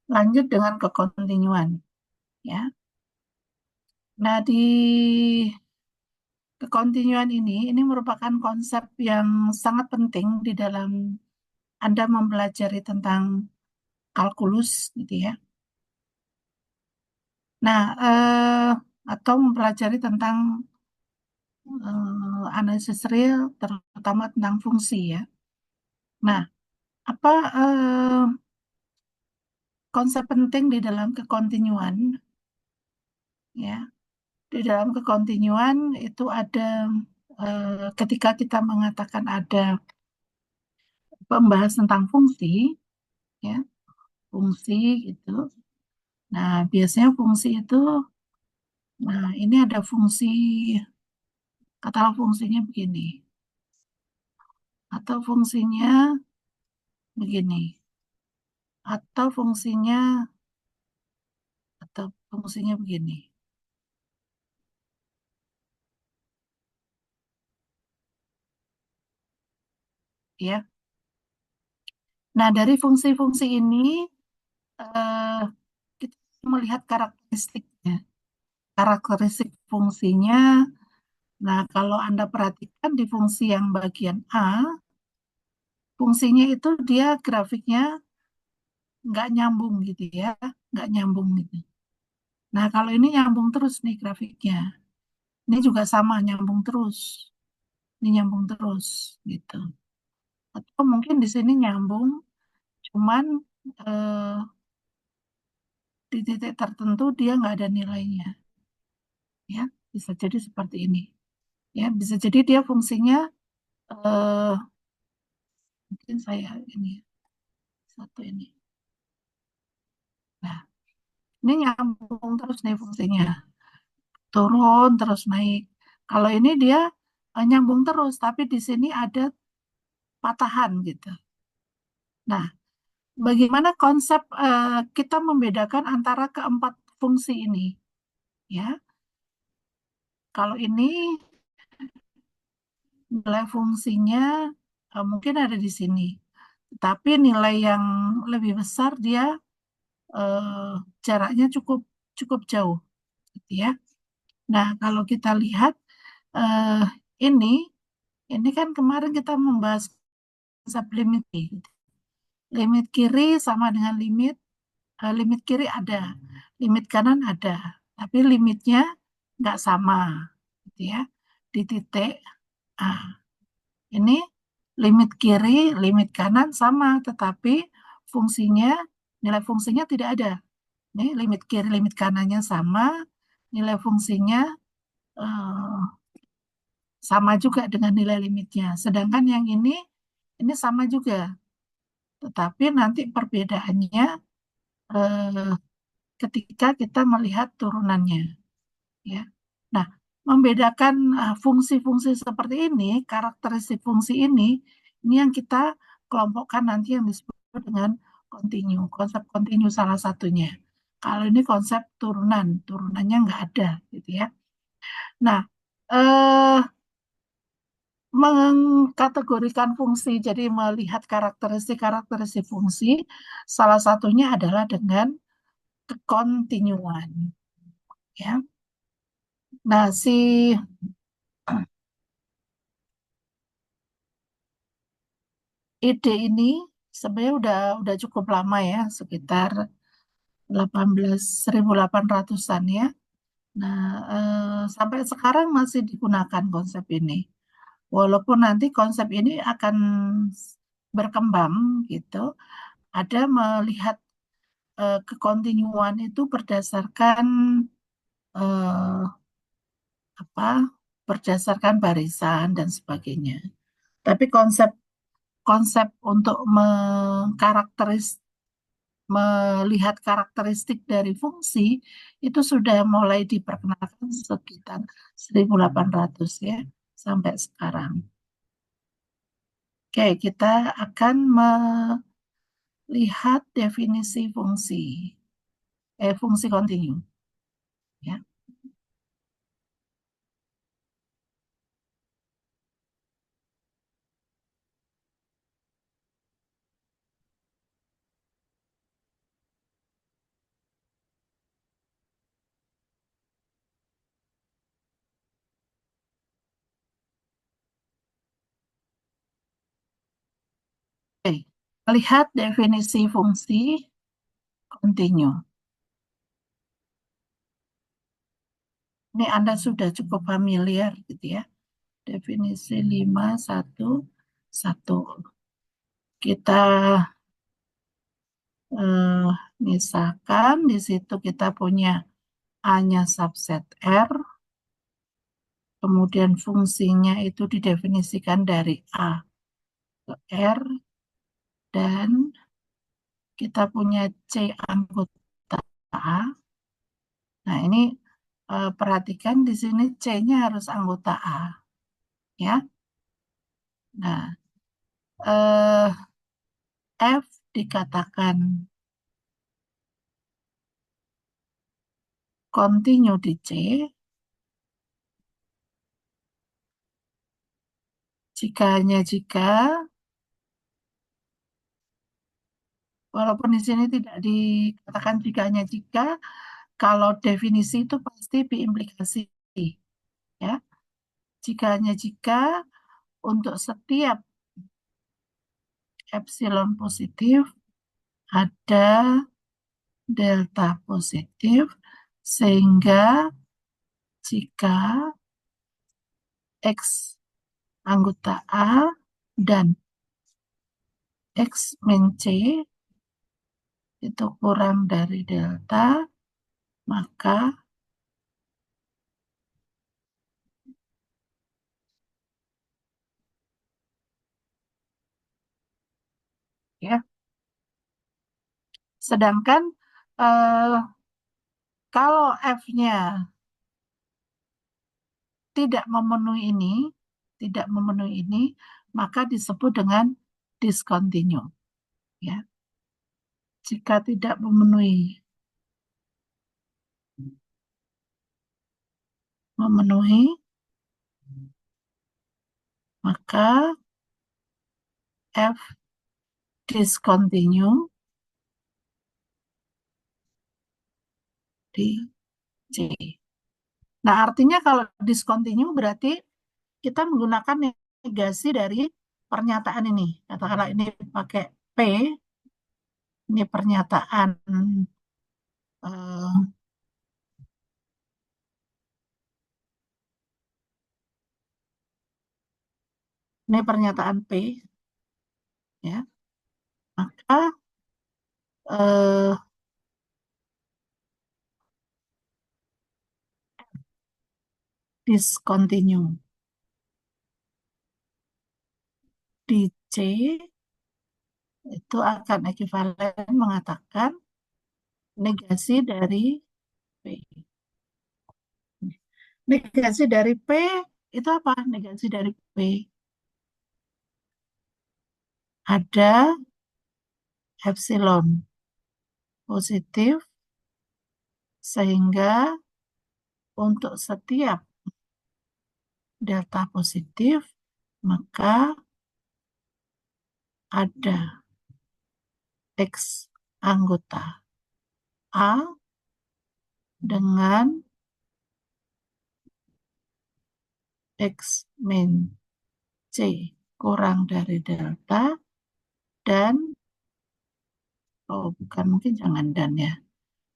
Lanjut dengan kekontinuan, ya. Nah, di kekontinuan ini merupakan konsep yang sangat penting di dalam Anda mempelajari tentang kalkulus, gitu ya. Nah, atau mempelajari tentang analisis real, terutama tentang fungsi, ya. Nah, apa konsep penting di dalam kekontinuan, ya? Di dalam kekontinuan itu ada ketika kita mengatakan ada pembahas tentang fungsi, ya, fungsi gitu. Nah, biasanya fungsi itu, nah ini ada fungsi, katakanlah fungsinya begini, atau fungsinya begini, atau fungsinya, atau fungsinya begini, ya. Nah, dari fungsi-fungsi ini eh, kita melihat karakteristiknya, karakteristik fungsinya. Nah, kalau Anda perhatikan di fungsi yang bagian A, fungsinya itu dia grafiknya nggak nyambung gitu ya, nggak nyambung gitu. Nah, kalau ini nyambung terus nih grafiknya. Ini juga sama, nyambung terus. Ini nyambung terus gitu. Atau mungkin di sini nyambung, cuman eh, di titik tertentu dia nggak ada nilainya. Ya, bisa jadi seperti ini. Ya, bisa jadi dia fungsinya eh, mungkin saya ini satu ini. Nah, ini nyambung terus nih fungsinya. Turun terus naik. Kalau ini dia nyambung terus, tapi di sini ada patahan gitu. Nah, bagaimana konsep kita membedakan antara keempat fungsi ini? Ya, kalau ini nilai fungsinya mungkin ada di sini, tapi nilai yang lebih besar dia eh, jaraknya cukup cukup jauh, gitu ya. Nah, kalau kita lihat eh, ini ini kan kemarin kita membahas konsep limit gitu. Limit kiri sama dengan limit kiri ada, limit kanan ada, tapi limitnya nggak sama, gitu ya. Di titik A, ini limit kiri, limit kanan sama, tetapi fungsinya, nilai fungsinya tidak ada. Ini limit kiri, limit kanannya sama, nilai fungsinya eh, sama juga dengan nilai limitnya. Sedangkan yang ini sama juga, tetapi nanti perbedaannya eh, ketika kita melihat turunannya, ya. Nah, membedakan fungsi-fungsi seperti ini, karakteristik fungsi ini yang kita kelompokkan nanti yang disebut dengan kontinu, konsep kontinu salah satunya. Kalau ini konsep turunan, turunannya nggak ada, gitu ya. Nah, eh, mengkategorikan fungsi, jadi melihat karakteristik-karakteristik fungsi, salah satunya adalah dengan kekontinuan, ya. Nah, si ide ini sebenarnya udah cukup lama ya, sekitar 18.800-an ya. Nah, sampai sekarang masih digunakan konsep ini. Walaupun nanti konsep ini akan berkembang gitu, ada melihat kekontinuan itu berdasarkan eh, apa? Berdasarkan barisan dan sebagainya. Tapi konsep konsep untuk melihat karakteristik dari fungsi itu sudah mulai diperkenalkan sekitar 1800 ya sampai sekarang. Oke, kita akan melihat definisi fungsi, fungsi kontinu, ya. Lihat definisi fungsi kontinu. Ini Anda sudah cukup familiar gitu ya. Definisi 511. Kita eh, misalkan di situ kita punya A-nya subset R, kemudian fungsinya itu didefinisikan dari A ke R, dan kita punya C anggota A. Nah, ini perhatikan di sini C-nya harus anggota A, ya. Nah, eh, F dikatakan kontinu di C jika hanya jika, walaupun di sini tidak dikatakan jika hanya jika, kalau definisi itu pasti diimplikasi, ya. Jika hanya jika untuk setiap epsilon positif ada delta positif, sehingga jika X anggota A dan X min C itu kurang dari delta, maka ya, sedangkan eh, kalau F-nya tidak memenuhi ini, tidak memenuhi ini, maka disebut dengan discontinue. Ya, jika tidak memenuhi, maka F discontinue di C. Nah, artinya kalau discontinue berarti kita menggunakan negasi dari pernyataan ini. Katakanlah ini pakai P, ini pernyataan eh, ini pernyataan P, ya. Maka eh, discontinue di C itu akan ekuivalen mengatakan negasi dari P. Negasi dari P itu apa? Negasi dari P ada epsilon positif, sehingga untuk setiap delta positif maka ada X anggota A dengan X min C kurang dari delta, dan oh bukan, mungkin jangan dan ya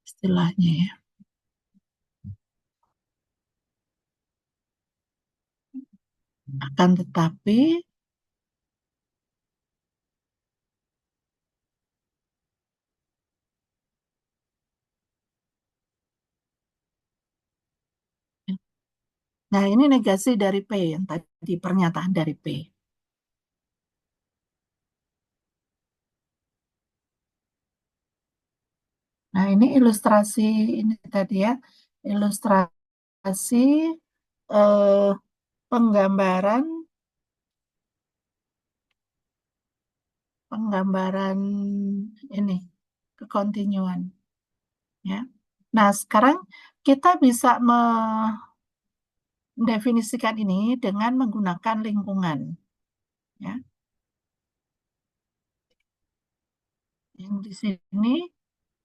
istilahnya ya. Akan tetapi nah, ini negasi dari P yang tadi pernyataan dari P. Nah, ini ilustrasi ini tadi ya. Ilustrasi eh, penggambaran penggambaran ini kekontinuan, ya. Nah, sekarang kita bisa mendefinisikan ini dengan menggunakan lingkungan, ya. Yang di sini,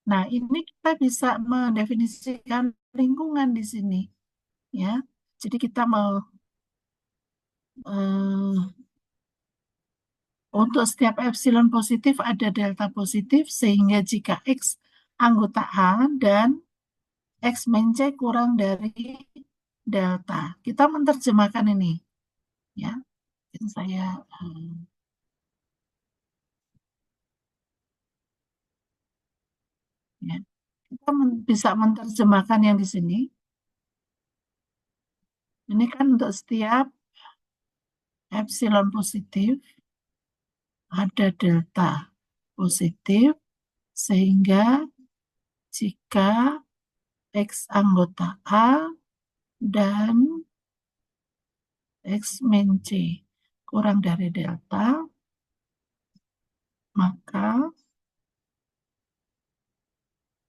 nah ini kita bisa mendefinisikan lingkungan di sini, ya. Jadi kita mau Untuk setiap epsilon positif ada delta positif, sehingga jika X anggota A dan X min C kurang dari delta. Kita menerjemahkan ini, ya. Mungkin saya ya. Kita bisa menerjemahkan yang di sini. Ini kan untuk setiap epsilon positif ada delta positif, sehingga jika X anggota A dan X min C kurang dari delta, maka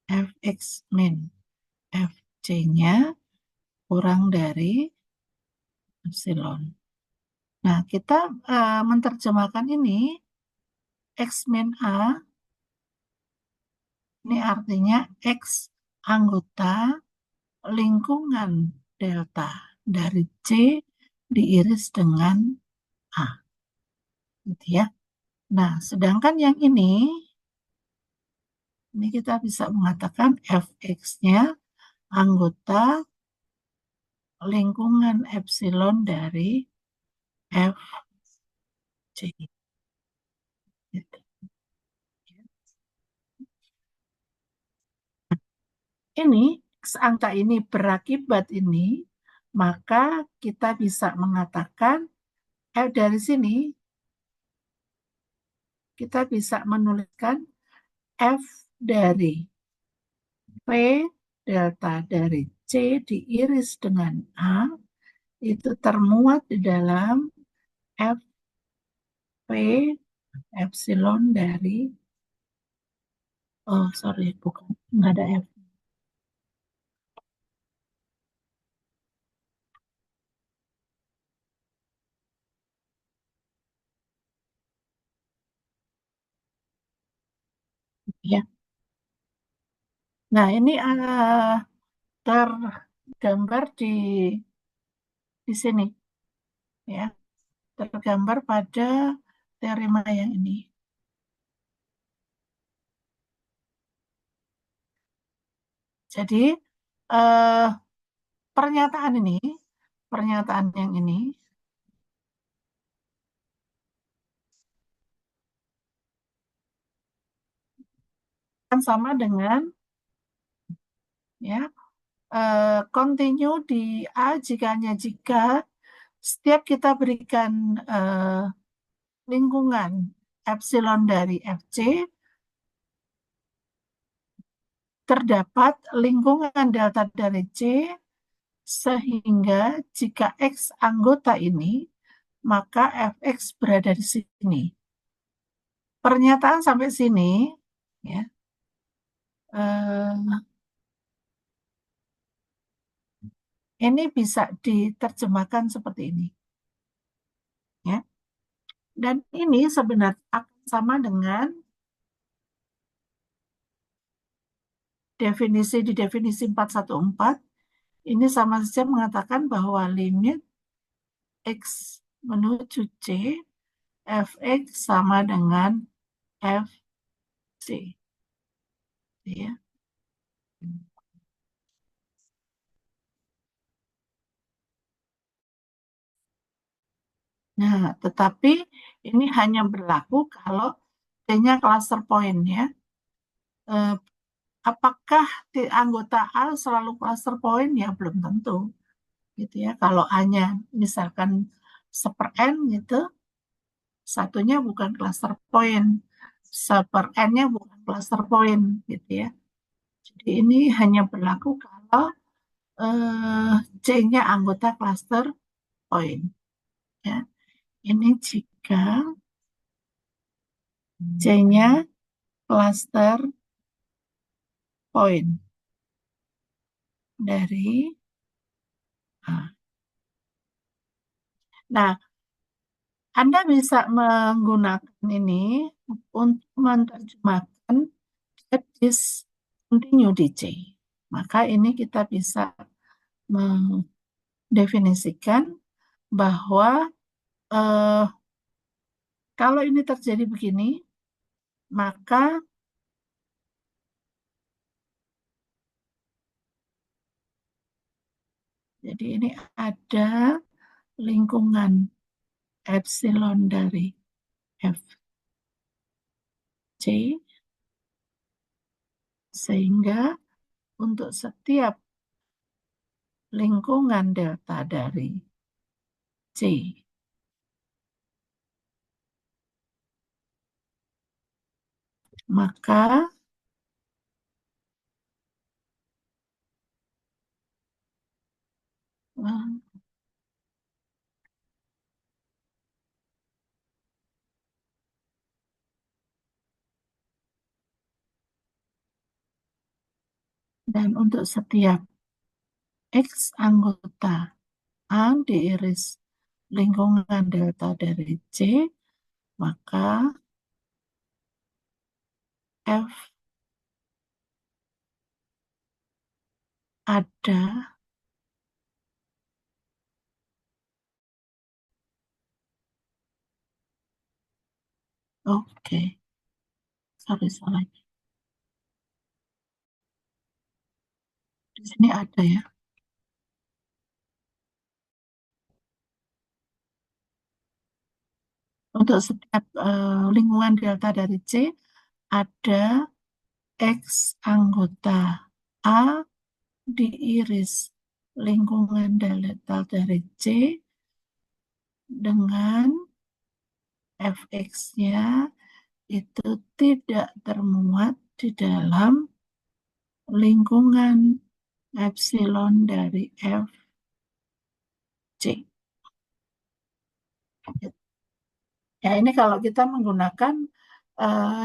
Fx min Fc-nya kurang dari epsilon. Nah, kita menerjemahkan ini X min A, ini artinya X anggota lingkungan delta dari C diiris dengan A, gitu ya. Nah, sedangkan yang ini kita bisa mengatakan Fx-nya anggota lingkungan epsilon dari Fc. Gitu. Ini, angka ini berakibat ini, maka kita bisa mengatakan, dari sini kita bisa menuliskan F dari P delta dari C diiris dengan A, itu termuat di dalam Fp epsilon dari, oh sorry, bukan, nggak ada F. Ya. Nah, ini tergambar di sini, ya, tergambar pada teorema yang ini. Jadi eh, pernyataan ini, pernyataan yang ini kan sama dengan, ya, continue di A jika setiap kita berikan lingkungan epsilon dari Fc, terdapat lingkungan delta dari C, sehingga jika X anggota ini, maka Fx berada di sini. Pernyataan sampai sini, ya, ini bisa diterjemahkan seperti ini, ya. Dan ini sebenarnya akan sama dengan definisi di definisi 414. Ini sama saja mengatakan bahwa limit X menuju C, Fx sama dengan Fc, ya. Nah, tetapi ini hanya berlaku kalau T-nya cluster point, ya. Eh, apakah anggota A selalu cluster point? Ya, belum tentu, gitu ya. Kalau A-nya misalkan 1/n gitu, satunya bukan cluster point, 1/n-nya bukan cluster point, gitu ya. Jadi ini hanya berlaku kalau C-nya anggota cluster point, ya. Ini jika C-nya cluster point dari A. Nah, Anda bisa menggunakan ini untuk menerjemahkan get discontinue di C. Maka ini kita bisa mendefinisikan bahwa Kalau ini terjadi begini, maka jadi ini ada lingkungan epsilon dari Fc, sehingga untuk setiap lingkungan delta dari C, maka dan untuk setiap X anggota A diiris lingkungan delta dari C, maka F ada, oke, sorry salah. Di sini ada ya. Untuk setiap lingkungan delta dari C ada X anggota A diiris lingkungan delta dari C dengan Fx-nya itu tidak termuat di dalam lingkungan epsilon dari Fc. Ya, ini kalau kita menggunakan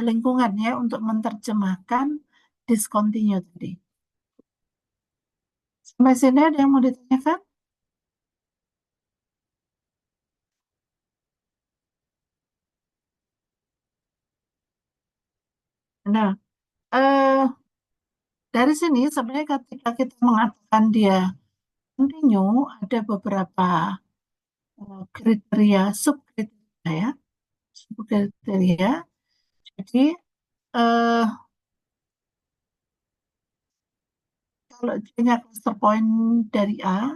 lingkungan ya untuk menerjemahkan discontinue tadi. Sampai sini ada yang mau ditanyakan? Nah, eh, dari sini sebenarnya ketika kita mengatakan dia continue, ada beberapa kriteria, subkriteria ya, subkriteria. Jadi, eh, kalau dia cluster point dari A,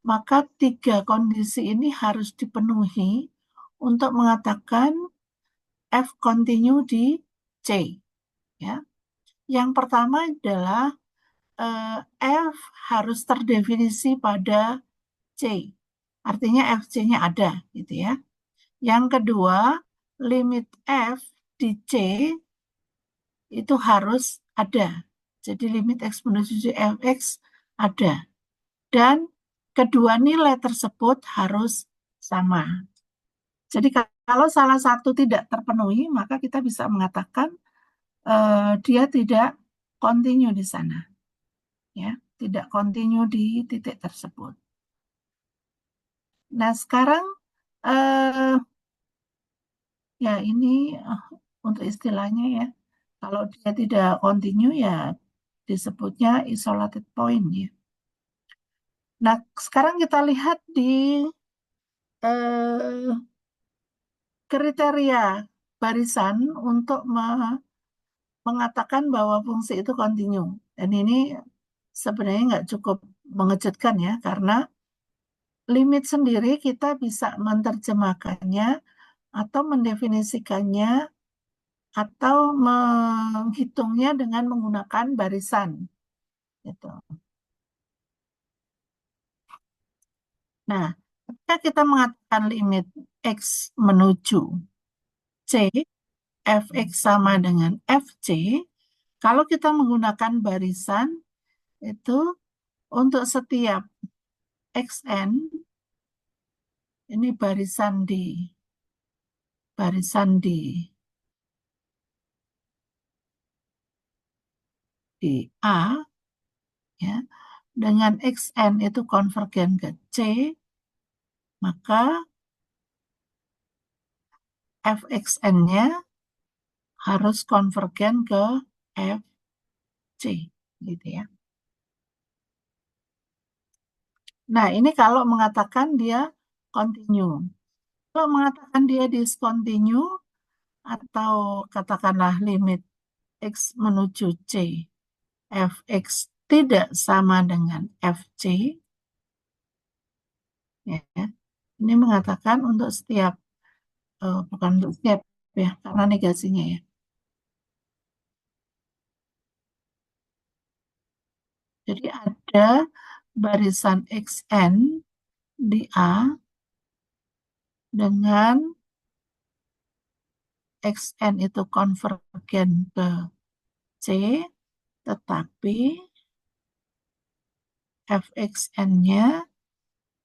maka tiga kondisi ini harus dipenuhi untuk mengatakan F continue di C. Ya. Yang pertama adalah F harus terdefinisi pada C. Artinya FC-nya ada, gitu ya. Yang kedua, limit F di C itu harus ada. Jadi limit eksponensi Fx ada. Dan kedua nilai tersebut harus sama. Jadi kalau salah satu tidak terpenuhi, maka kita bisa mengatakan dia tidak continue di sana, ya, tidak continue di titik tersebut. Nah sekarang eh, ya ini untuk istilahnya ya, kalau dia tidak continue ya disebutnya isolated point ya. Nah sekarang kita lihat di eh, kriteria barisan untuk mengatakan bahwa fungsi itu kontinu. Dan ini sebenarnya nggak cukup mengejutkan ya, karena limit sendiri kita bisa menerjemahkannya atau mendefinisikannya atau menghitungnya dengan menggunakan barisan. Gitu. Nah, ketika kita mengatakan limit X menuju C, Fx sama dengan Fc, kalau kita menggunakan barisan, itu untuk setiap Xn, ini barisan di A, ya, dengan Xn itu konvergen ke C, maka Fxn-nya harus konvergen ke Fc, gitu ya. Nah, ini kalau mengatakan dia continue. Kalau mengatakan dia discontinue atau katakanlah limit X menuju C, fx tidak sama dengan fc, ya. Ini mengatakan untuk setiap, bukan untuk setiap ya, karena negasinya ya. Jadi ada barisan xn di A dengan xn itu konvergen ke C, tetapi fxn-nya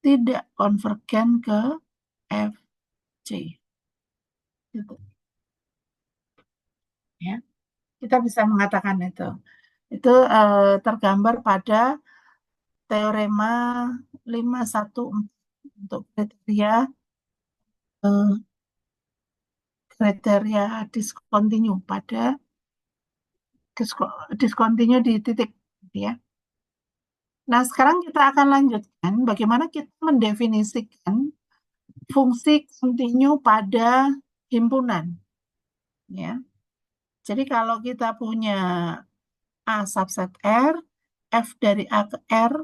tidak konvergen ke fc. Gitu, ya. Kita bisa mengatakan itu. Itu tergambar pada teorema 514 untuk eh, kriteria discontinue pada discontinue di titik, gitu ya. Nah, sekarang kita akan lanjutkan bagaimana kita mendefinisikan fungsi continue pada himpunan, ya. Jadi kalau kita punya A subset R, F dari A ke R,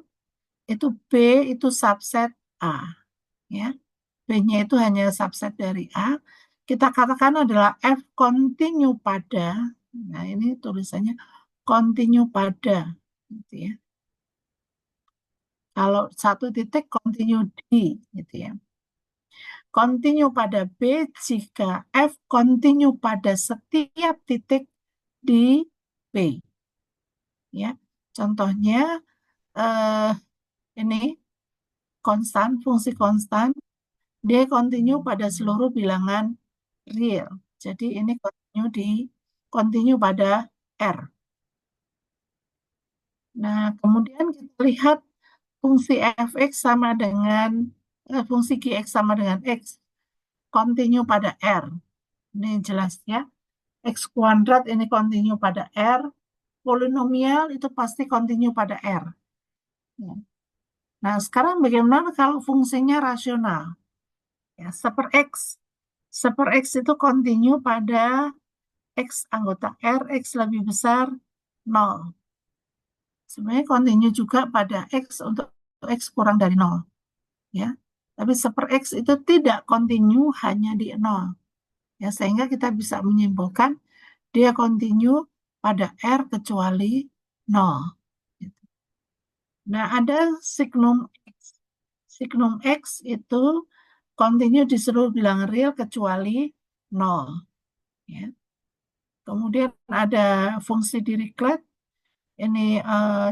itu B itu subset A, ya. B-nya itu hanya subset dari A. Kita katakan adalah F continue pada, nah ini tulisannya continue pada, gitu ya. Kalau satu titik continue di, gitu ya. Continue pada B jika F continue pada setiap titik di B, ya. Contohnya eh, ini konstan, fungsi konstan, dia continue pada seluruh bilangan real. Jadi ini continue pada R. Nah, kemudian kita lihat fungsi fx sama dengan fungsi gx sama dengan x, continue pada R. Ini jelas ya. X kuadrat ini continue pada R. Polinomial itu pasti continue pada R. Ya. Nah, sekarang bagaimana kalau fungsinya rasional? Ya, seper X. Seper X itu continue pada X anggota R, X lebih besar 0. Sebenarnya continue juga pada X untuk X kurang dari 0. Ya. Tapi seper X itu tidak continue hanya di 0. Ya, sehingga kita bisa menyimpulkan dia continue pada R kecuali 0. Nah, ada signum X. Signum X itu continue di seluruh bilangan real kecuali 0. Ya. Kemudian ada fungsi Dirichlet. Ini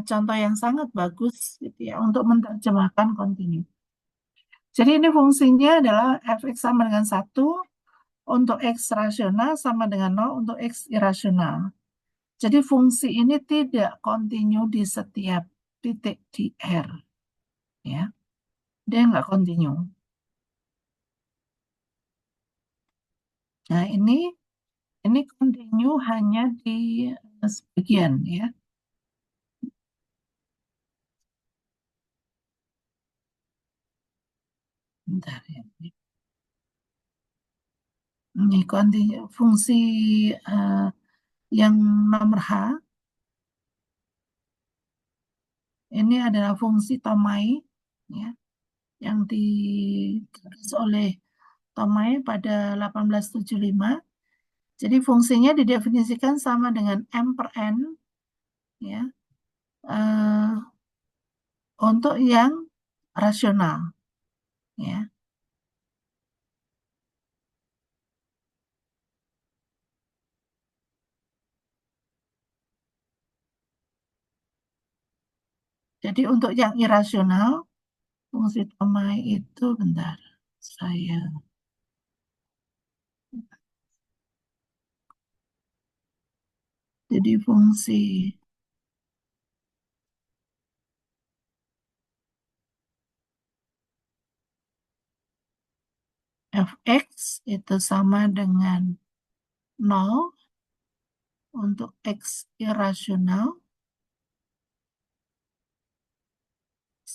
contoh yang sangat bagus gitu ya untuk menerjemahkan continue. Jadi ini fungsinya adalah fx sama dengan 1 untuk x rasional sama dengan 0 untuk x irasional. Jadi fungsi ini tidak continue di setiap titik di R, ya. Dia nggak continue. Nah, ini continue hanya di sebagian, ya. Bentar ya. Ini continue fungsi eh, yang nomor H ini adalah fungsi Tomai, ya, yang digagas oleh Tomai pada 1875. Jadi fungsinya didefinisikan sama dengan M per N, ya, eh, untuk yang rasional, ya. Jadi untuk yang irasional, fungsi Tomai itu bentar, saya jadi fungsi fx itu sama dengan 0 untuk x irasional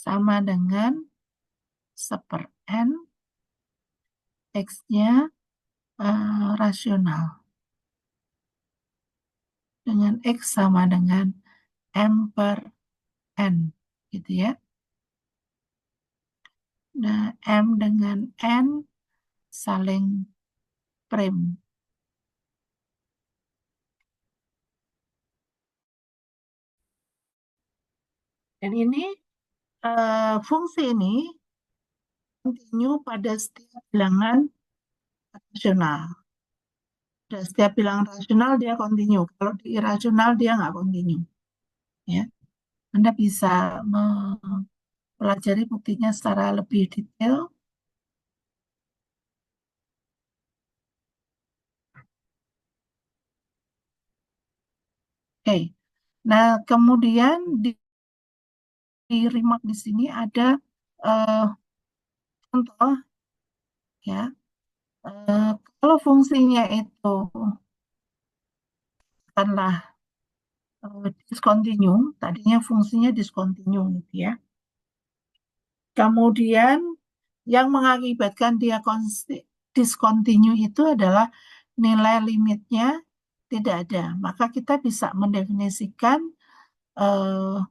sama dengan seper n X-nya rasional dengan X sama dengan M per N gitu ya. Nah, M dengan N saling prim. Dan ini fungsi ini continue pada setiap bilangan rasional. Dan setiap bilangan rasional dia continue. Kalau di irasional dia nggak continue. Ya, Anda bisa mempelajari buktinya secara lebih detail. Oke. Nah, kemudian di remark di sini ada eh, contoh ya. Kalau fungsinya itu katakanlah discontinue, tadinya fungsinya discontinue gitu ya. Kemudian yang mengakibatkan dia discontinue itu adalah nilai limitnya tidak ada. Maka kita bisa mendefinisikan eh,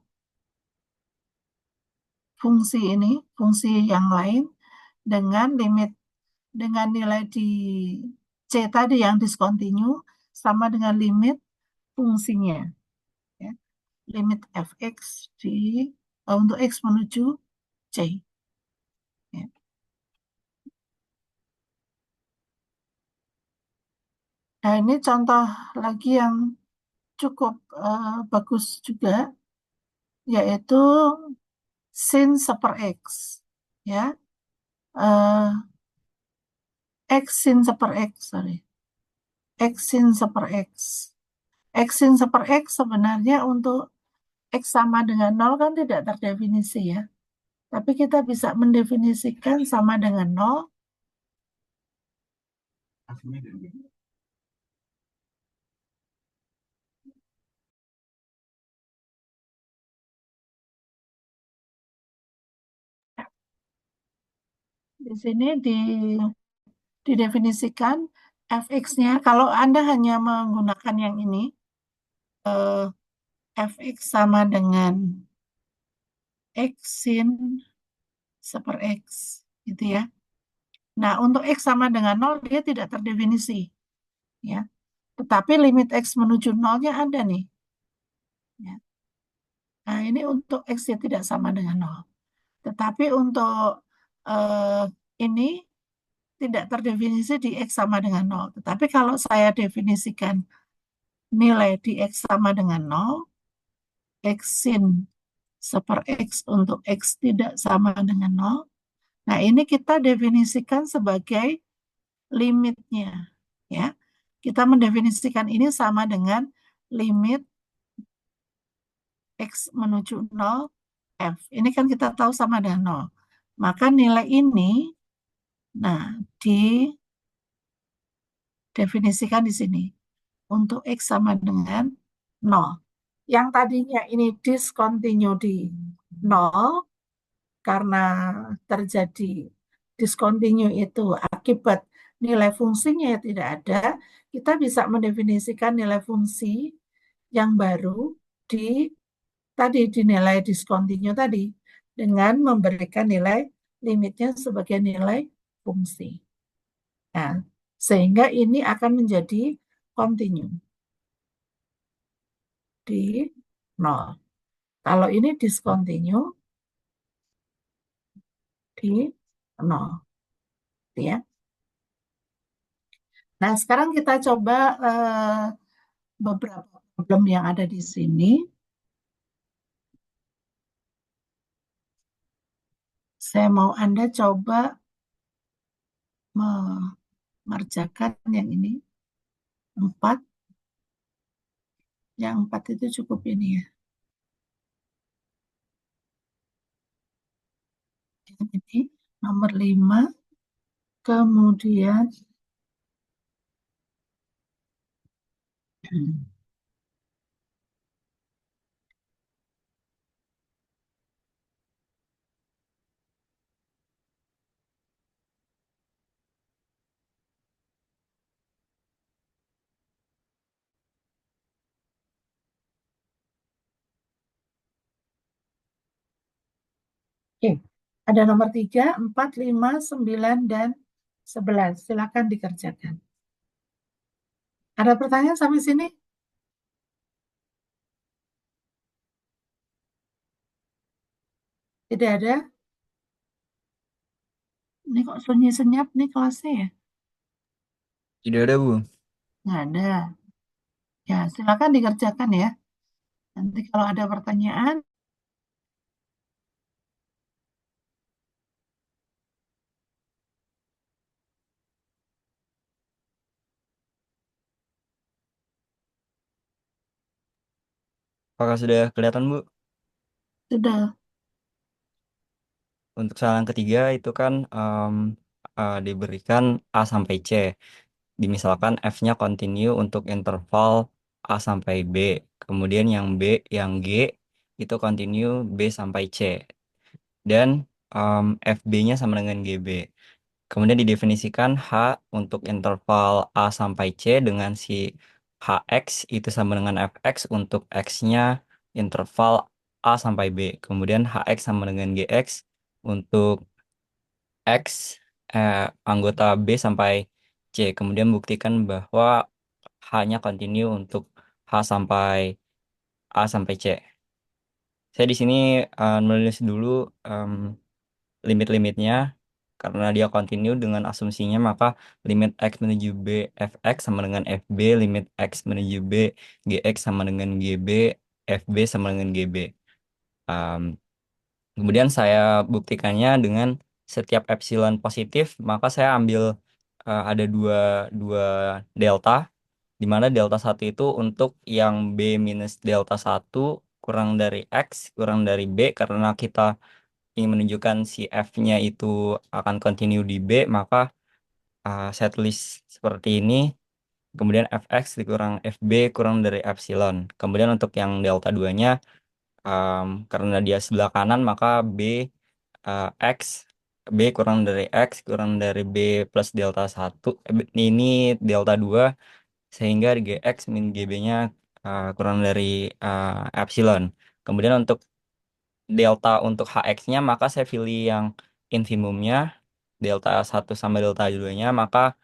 fungsi ini, fungsi yang lain dengan limit dengan nilai di C tadi yang discontinue sama dengan limit fungsinya. Ya. Limit fx untuk x menuju C. Ya. Nah, ini contoh lagi yang cukup bagus juga, yaitu sin seper x. Ya, eh, x sin seper x, sorry. X sin seper x. X sin seper x sebenarnya untuk x sama dengan nol kan tidak terdefinisi ya. Tapi kita bisa mendefinisikan sama dengan nol. Di sini didefinisikan fx-nya. Kalau Anda hanya menggunakan yang ini, eh, fx sama dengan x sin seper x, gitu ya. Nah, untuk x sama dengan nol dia tidak terdefinisi, ya. Tetapi limit x menuju nolnya ada nih. Ya. Nah, ini untuk x yang tidak sama dengan nol. Tetapi untuk eh, ini tidak terdefinisi di X sama dengan nol. Tetapi kalau saya definisikan nilai di X sama dengan nol, X sin seper X untuk X tidak sama dengan nol. Nah, ini kita definisikan sebagai limitnya. Ya, kita mendefinisikan ini sama dengan limit X menuju nol F. Ini kan kita tahu sama dengan nol. Maka nilai ini, nah, didefinisikan di sini. Untuk X sama dengan nol. Yang tadinya ini discontinue di nol karena terjadi discontinue itu akibat nilai fungsinya yang tidak ada, kita bisa mendefinisikan nilai fungsi yang baru di tadi di nilai discontinue tadi dengan memberikan nilai limitnya sebagai nilai fungsi. Nah, sehingga ini akan menjadi continue di nol. Kalau ini discontinue di nol, ya. Nah, sekarang kita coba beberapa problem yang ada di sini. Saya mau Anda coba mengerjakan yang ini. 4. Yang 4 itu cukup ini ya. Yang ini nomor 5. Kemudian Ada nomor 3, 4, 5, 9, dan 11. Silakan dikerjakan. Ada pertanyaan sampai sini? Tidak ada? Ini kok sunyi senyap nih kelasnya ya? Tidak ada, Bu. Nggak ada. Ya, silakan dikerjakan ya. Nanti kalau ada pertanyaan, Apakah sudah kelihatan, Bu? sudah. Untuk soal yang ketiga itu kan diberikan A sampai C. Dimisalkan F-nya continue untuk interval A sampai B. Kemudian yang B, yang G itu continue B sampai C. Dan FB-nya sama dengan GB. Kemudian didefinisikan H untuk interval A sampai C dengan si HX itu sama dengan FX untuk X-nya interval A sampai B. Kemudian HX sama dengan GX untuk X anggota B sampai C. Kemudian buktikan bahwa H-nya continue untuk H sampai A sampai C. Saya di sini menulis dulu em, limit-limitnya. Karena dia continue dengan asumsinya, maka limit X menuju B Fx sama dengan Fb, limit X menuju B Gx sama dengan Gb, Fb sama dengan Gb. Um, Kemudian saya buktikannya dengan setiap epsilon positif, maka saya ambil ada dua delta, di mana delta satu itu untuk yang B minus delta satu kurang dari X kurang dari B, karena kita ingin menunjukkan si F-nya itu akan continue di B, maka saya tulis seperti ini. Kemudian Fx dikurang Fb kurang dari epsilon. Kemudian untuk yang delta 2-nya, karena dia sebelah kanan, maka B X B kurang dari X kurang dari B plus delta satu. Ini delta 2 sehingga Gx min Gb-nya kurang dari epsilon. Kemudian untuk delta untuk Hx-nya, maka saya pilih yang infimumnya, delta satu sama delta 2-nya, maka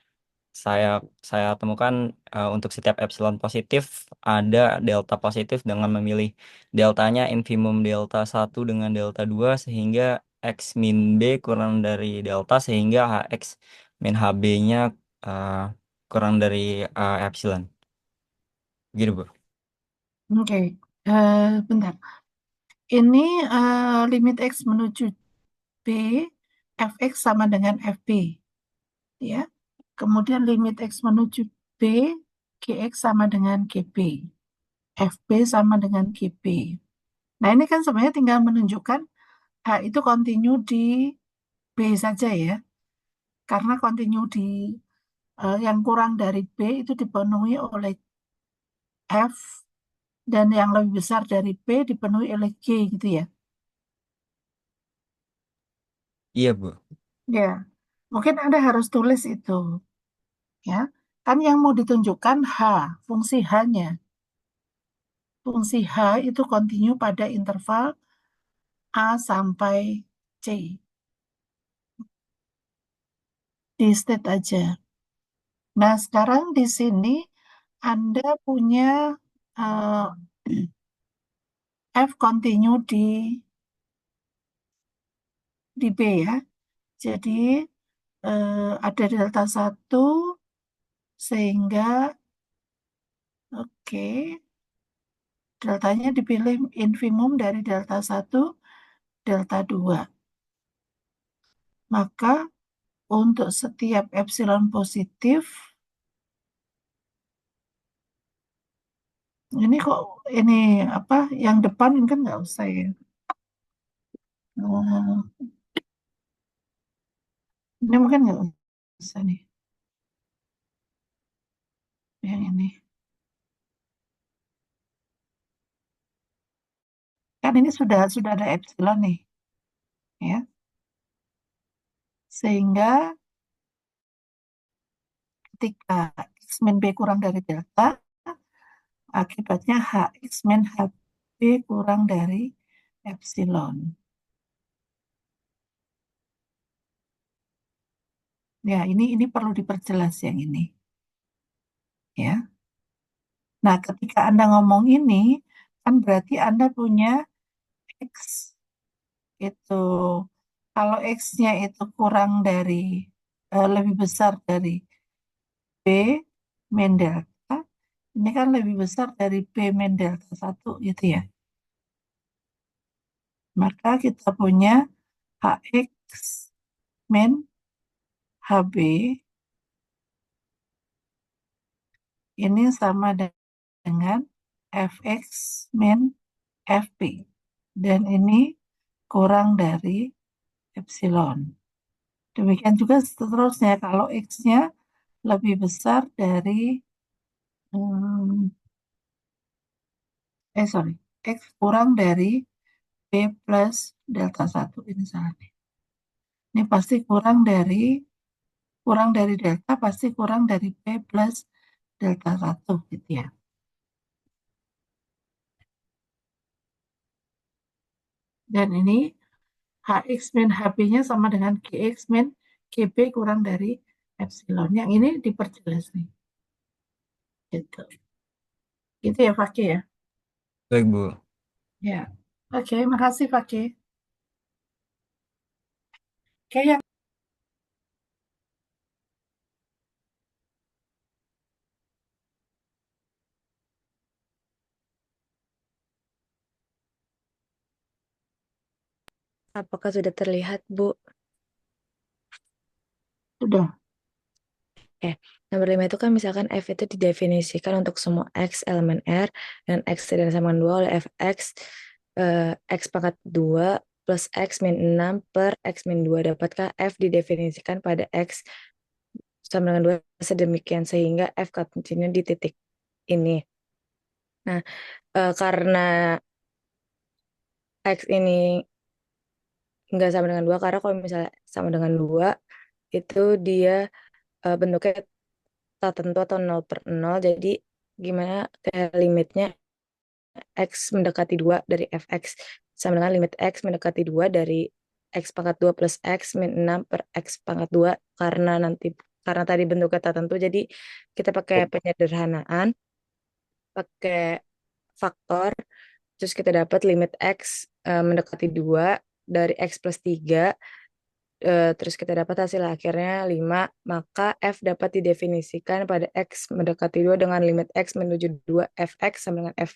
saya saya temukan untuk setiap epsilon positif ada delta positif dengan memilih deltanya infimum delta satu dengan delta 2 sehingga X min B kurang dari delta sehingga HX min HB-nya kurang dari epsilon. Gitu, Bu. Oke. Bentar. Ini limit X menuju B, Fx sama dengan Fb. Ya. Kemudian limit X menuju B, Gx sama dengan Gb. Fb sama dengan Gb. Nah, ini kan sebenarnya tinggal menunjukkan H itu kontinu di B saja ya. Karena kontinu di yang kurang dari B itu dipenuhi oleh F dan yang lebih besar dari B dipenuhi oleh G gitu ya. Iya, Bu. Ya, mungkin Anda harus tulis itu ya. Kan yang mau ditunjukkan H, fungsi H-nya. Fungsi H itu kontinu pada interval A sampai C. Di state aja. Nah, sekarang di sini Anda punya eh, F kontinu di B ya. Jadi ada delta satu sehingga oke, deltanya dipilih infimum dari delta satu delta 2. Maka untuk setiap epsilon positif, ini kok ini apa yang depan ini kan nggak usah ya. Eh, ini mungkin nggak usah nih, yang ini. Kan ini sudah ada epsilon nih, ya. Sehingga ketika X min B kurang dari delta, akibatnya Hx min Hb kurang dari epsilon. Ya, ini perlu diperjelas yang ini, ya. Nah, ketika Anda ngomong ini, kan berarti Anda punya X itu. Kalau X-nya itu kurang dari, lebih besar dari B min delta, ini kan lebih besar dari B min delta satu gitu ya. Maka kita punya HX min HB ini sama dengan Fx min Fp. Dan ini kurang dari epsilon. Demikian juga seterusnya kalau X-nya lebih besar dari, hmm, sorry, X kurang dari B plus delta satu. Ini salah nih. Ini pasti kurang dari delta, pasti kurang dari B plus delta satu gitu ya. Dan ini HX min HB-nya sama dengan GX min GB kurang dari epsilon. Yang ini diperjelas nih. Gitu. Gitu ya, Fakih ya. Baik, Bu. Ya. Oke, makasih Fakih. Oke, yang Apakah sudah terlihat, Bu? sudah. Eh, nomor 5 itu kan misalkan F itu didefinisikan untuk semua X elemen R dan X tidak sama dengan 2 oleh Fx X pangkat 2 plus X min 6 per X min 2. Dapatkah F didefinisikan pada X sama dengan 2 sedemikian sehingga F continue di titik ini. Nah, karena X ini nggak sama dengan 2, karena kalau misalnya sama dengan 2 itu dia bentuknya tak tentu atau 0/0. Jadi gimana kayak limitnya X mendekati 2 dari Fx sama dengan limit X mendekati 2 dari X pangkat 2 plus X min 6 per X pangkat 2, karena tadi bentuknya tak tentu, jadi kita pakai penyederhanaan, pakai faktor, terus kita dapat limit X mendekati 2 dari X plus 3. Terus kita dapat hasil akhirnya 5, maka F dapat didefinisikan pada X mendekati 2 dengan limit X menuju 2 Fx sama dengan F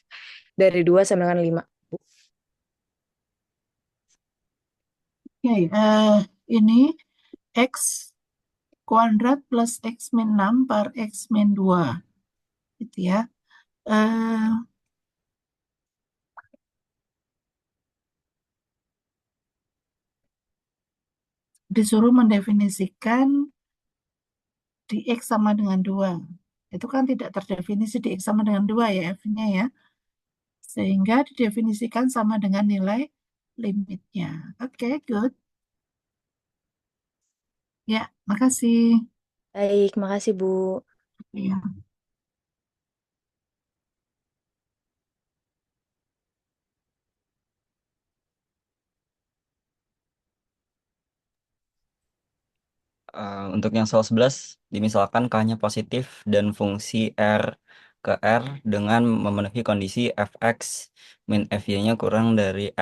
dari 2 sama dengan 5. Oke, ini X kuadrat plus X min 6 per X min 2. Gitu ya. Eh, Disuruh mendefinisikan di X sama dengan 2. Itu kan tidak terdefinisi di X sama dengan 2 ya F-nya ya. Sehingga didefinisikan sama dengan nilai limitnya. Oke, good. Ya, makasih. Baik, makasih Bu. Ya. Untuk yang soal 11, dimisalkan K-nya positif dan fungsi R ke R dengan memenuhi kondisi Fx min Fy-nya kurang dari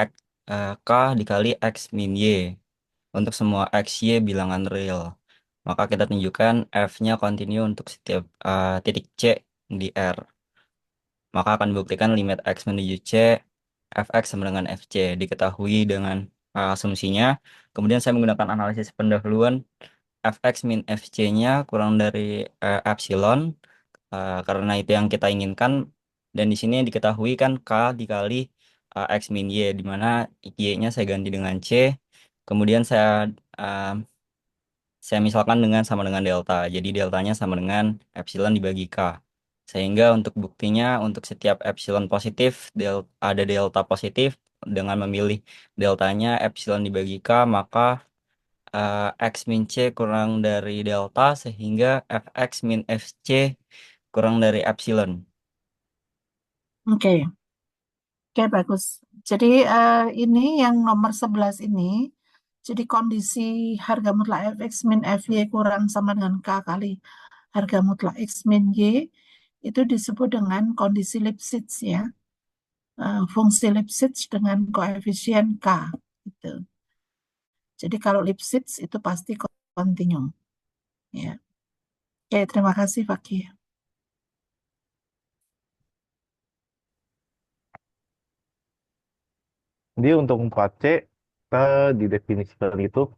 K dikali X min Y untuk semua XY bilangan real. Maka kita tunjukkan F-nya kontinu untuk setiap titik C di R. Maka akan dibuktikan limit X menuju C, Fx sama dengan Fc diketahui dengan asumsinya. Kemudian saya menggunakan analisis pendahuluan Fx min Fc-nya kurang dari epsilon karena itu yang kita inginkan, dan di sini diketahui kan K dikali X min Y, di mana Y-nya saya ganti dengan C, kemudian uh, saya misalkan dengan sama dengan delta, jadi deltanya sama dengan epsilon dibagi K, sehingga untuk buktinya untuk setiap epsilon positif ada delta positif dengan memilih deltanya epsilon dibagi K, maka X min C kurang dari delta sehingga Fx min Fc kurang dari epsilon. Oke, oke bagus. Jadi ini yang nomor 11 ini Jadi kondisi harga mutlak fx min fy kurang sama dengan k kali harga mutlak x min y itu disebut dengan kondisi Lipschitz ya. Fungsi Lipschitz dengan koefisien k gitu. Jadi kalau Lipschitz itu pasti continuum ya. Oke, terima kasih Fakih. Jadi untuk 4C kita didefinisikan itu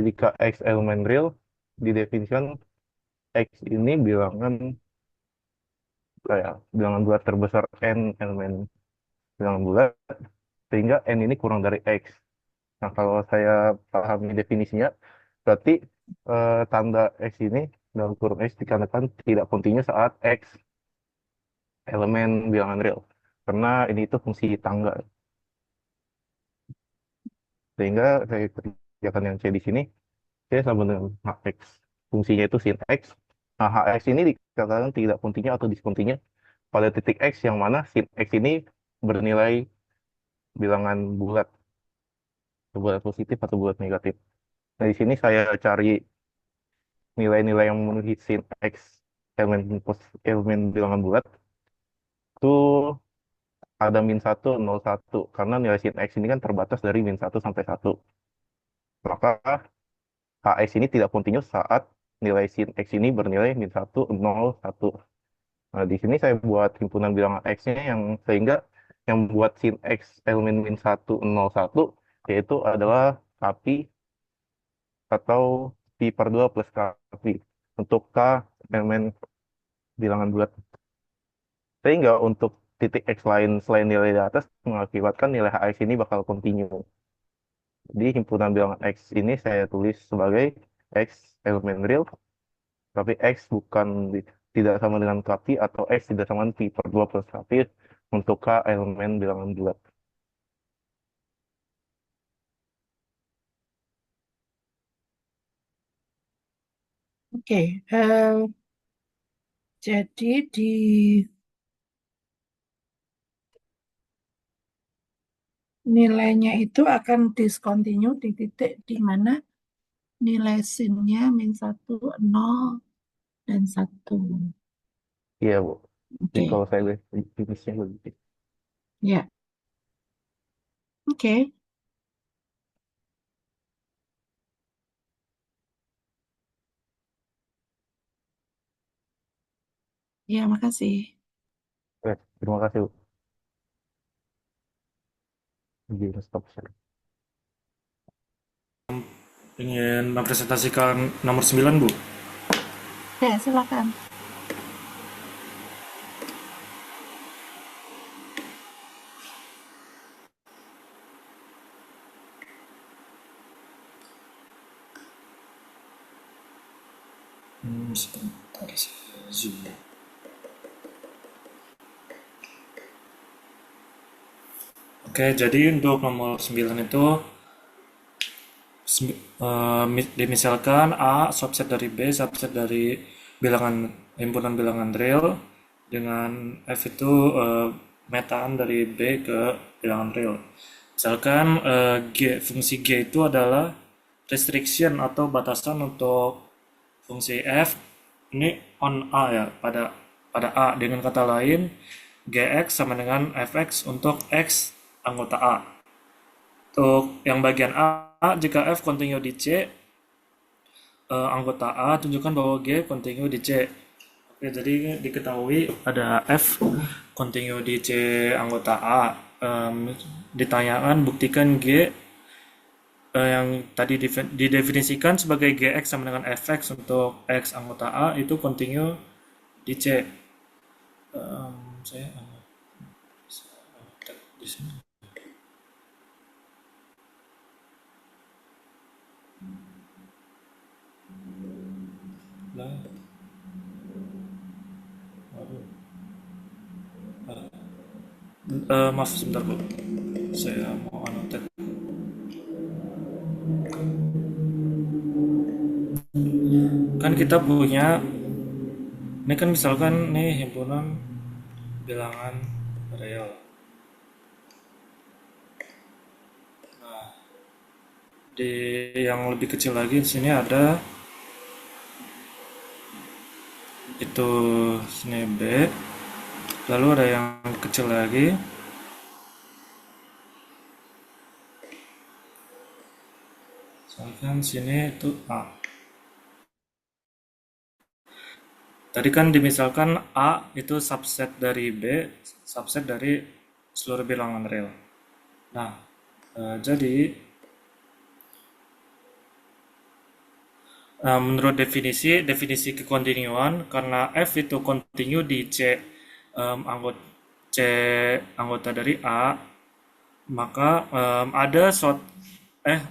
jika X elemen real didefinisikan X ini bilangan bulat terbesar N elemen bilangan bulat sehingga N ini kurang dari X. Nah, kalau saya pahami definisinya berarti tanda X ini dalam kurung X dikarenakan tidak kontinu saat X elemen bilangan real. Karena ini itu fungsi tangga. Sehingga saya kerjakan yang C di sini, C sama dengan HX. Fungsinya itu sin X. Nah, HX ini dikatakan tidak kontinu atau diskontinu pada titik X yang mana sin X ini bernilai bilangan bulat, bulat positif atau bulat negatif. Nah, di sini saya cari nilai-nilai yang memenuhi sin X elemen bilangan bulat itu ada min 1, 0, 1. Karena nilai sin X ini kan terbatas dari min 1 sampai 1. Maka HX ini tidak kontinu saat nilai sin X ini bernilai min 1, 0, 1. Nah, di sini saya buat himpunan bilangan X-nya yang sehingga yang buat sin X elemen min 1, 0, 1 yaitu adalah KPI atau Pi per 2 plus KPI untuk K elemen bilangan bulat. Sehingga untuk titik X lain selain nilai di atas mengakibatkan nilai HX ini bakal kontinu. Jadi himpunan bilangan X ini saya tulis sebagai X elemen real, tapi X tidak sama dengan KPI atau X tidak sama dengan Pi per 2 plus KPI untuk K elemen bilangan bulat. Oke, jadi di nilainya itu akan discontinue di titik di mana nilai sinnya min 1, 0, dan 1. Iya, Bu. Jadi Oke, kalau saya lihat jenisnya begitu. ya, oke, ya, makasih. Oke, terima kasih, Bu. Jadi, stop share. Ingin mempresentasikan nomor 9, Bu. Ya, silakan. Sebentar, saya zoom. Oke, jadi untuk nomor 9 itu dimisalkan A subset dari B subset dari bilangan himpunan bilangan real dengan F itu metaan dari B ke bilangan real. Misalkan fungsi G itu adalah restriction atau batasan untuk fungsi F ini on A ya, pada A. Dengan kata lain, Gx sama dengan Fx untuk X anggota A. Untuk yang bagian A, jika F kontinu di C, anggota A tunjukkan bahwa G kontinu di C. Oke, jadi diketahui ada F kontinu di C anggota A. Ditanyakan buktikan G yang tadi didefinisikan sebagai Gx sama dengan Fx untuk X anggota A itu kontinu di C. Saya di sini. Lah, maaf sebentar Bu, saya mau anotet. Kan kita punya, ini kan misalkan nih himpunan bilangan real. Di yang lebih kecil lagi di sini ada itu sini B, lalu ada yang kecil lagi, misalkan sini itu A. Tadi kan dimisalkan A itu subset dari B, subset dari seluruh bilangan real. Nah, jadi menurut definisi kekontinuan, karena F itu kontinu di C anggota dari A, maka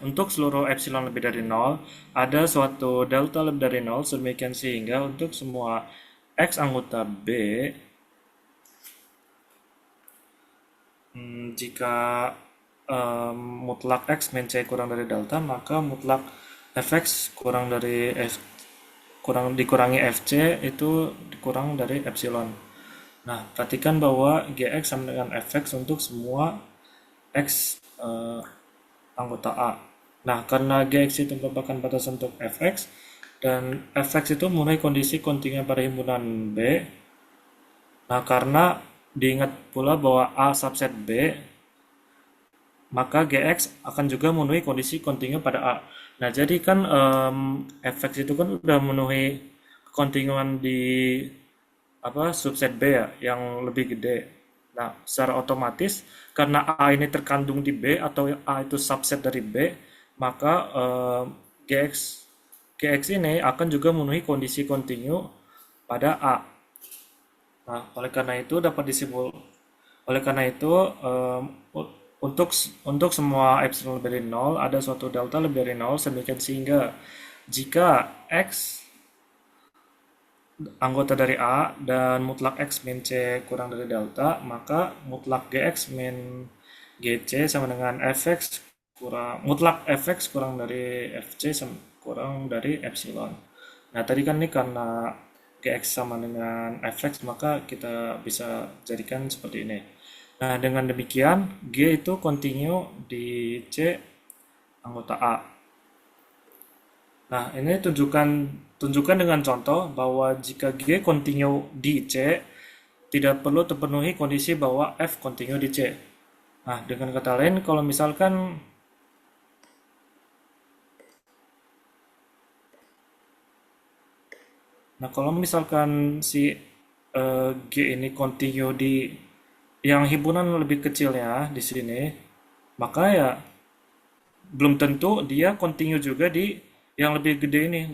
untuk seluruh epsilon lebih dari 0, ada suatu delta lebih dari 0, sedemikian sehingga untuk semua X anggota B, jika mutlak X min C kurang dari delta, maka mutlak Fx dikurangi Fc itu dikurang dari epsilon. Nah, perhatikan bahwa Gx sama dengan Fx untuk semua X anggota A. Nah, karena Gx itu merupakan batasan untuk Fx, dan Fx itu memenuhi kondisi kontinu pada himpunan B. Nah, karena diingat pula bahwa A subset B, maka Gx akan juga memenuhi kondisi kontinu pada A. Nah, jadi kan Fx itu kan udah memenuhi kontinuan di subset B ya, yang lebih gede. Nah, secara otomatis karena A ini terkandung di B atau A itu subset dari B, maka Gx ini akan juga memenuhi kondisi kontinu pada A. Nah, oleh karena itu untuk semua epsilon lebih dari 0 ada suatu delta lebih dari 0, sedemikian sehingga jika X anggota dari A dan mutlak X min C kurang dari delta, maka mutlak Gx min Gc sama dengan mutlak Fx kurang dari Fc kurang dari epsilon. Nah, tadi kan ini karena Gx sama dengan Fx, maka kita bisa jadikan seperti ini. Nah, dengan demikian G itu kontinu di C anggota A. Nah, ini tunjukkan dengan contoh bahwa jika G kontinu di C, tidak perlu terpenuhi kondisi bahwa F kontinu di C. Nah, dengan kata lain, kalau misalkan si G ini kontinu di yang himpunan lebih kecilnya di sini, maka ya belum tentu dia kontinu juga di yang lebih gede ini,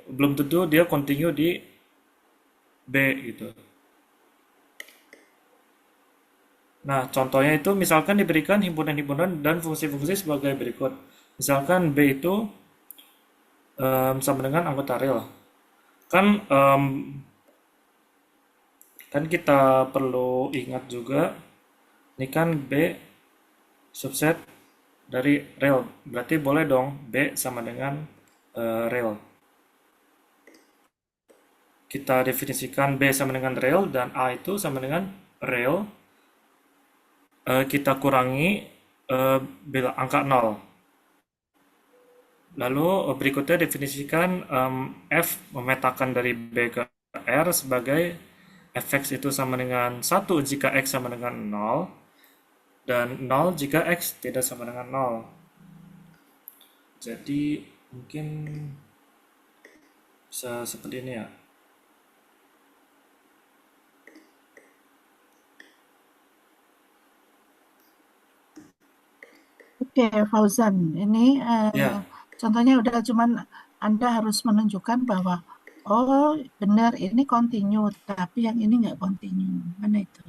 belum tentu dia kontinu di B gitu. Nah, contohnya itu misalkan diberikan himpunan-himpunan dan fungsi-fungsi sebagai berikut. Misalkan B itu sama dengan anggota real. Kan kita perlu ingat juga, ini kan B subset dari real, berarti boleh dong B sama dengan real. Kita definisikan B sama dengan real dan A itu sama dengan real. Kita kurangi bila angka 0. Lalu berikutnya definisikan F memetakan dari B ke R sebagai Fx itu sama dengan 1 jika X sama dengan 0, dan 0 jika X tidak sama dengan 0. Jadi mungkin bisa seperti ini ya. Oke, Fauzan, ini Ya, contohnya udah cuman Anda harus menunjukkan bahwa oh benar ini continue, tapi yang ini nggak continue. Mana itu?